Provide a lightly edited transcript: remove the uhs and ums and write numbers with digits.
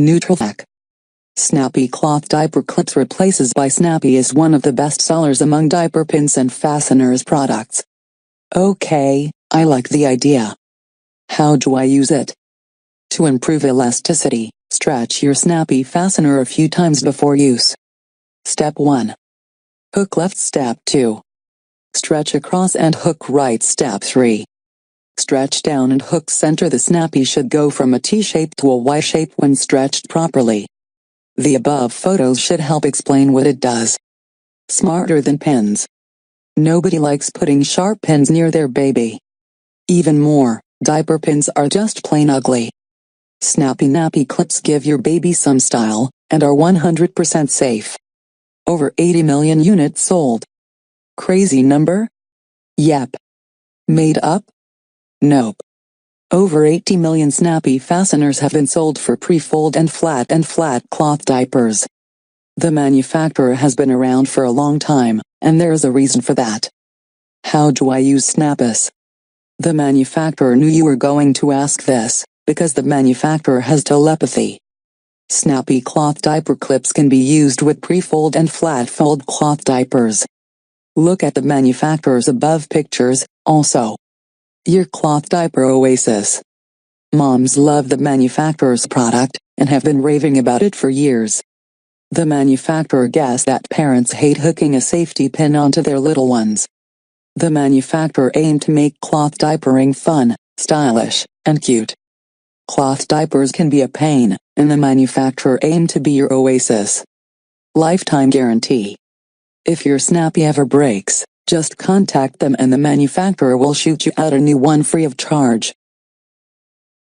Neutral fact. Snappi cloth diaper clips replaces by Snappi is one of the best sellers among diaper pins and fasteners products. Okay, I like the idea. How do I use it? To improve elasticity, stretch your Snappi fastener a few times before use. Step 1. Hook left. Step 2. Stretch across and hook right. Step 3. Stretch down and hook center. The Snappi should go from a T shape to a Y shape when stretched properly. The above photos should help explain what it does. Smarter than pins. Nobody likes putting sharp pins near their baby. Even more, diaper pins are just plain ugly. Snappi nappy clips give your baby some style, and are 100% safe. Over 80 million units sold. Crazy number? Yep. Made up? Nope. Over 80 million Snappi fasteners have been sold for pre-fold and flat cloth diapers. The manufacturer has been around for a long time, and there is a reason for that. How do I use Snappis? The manufacturer knew you were going to ask this, because the manufacturer has telepathy. Snappi cloth diaper clips can be used with pre-fold and flat fold cloth diapers. Look at the manufacturer's above pictures, also. Your cloth diaper oasis. Moms love the manufacturer's product, and have been raving about it for years. The manufacturer guessed that parents hate hooking a safety pin onto their little ones. The manufacturer aimed to make cloth diapering fun, stylish, and cute. Cloth diapers can be a pain, and the manufacturer aimed to be your oasis. Lifetime guarantee. If your Snappi ever breaks, just contact them and the manufacturer will shoot you out a new one free of charge.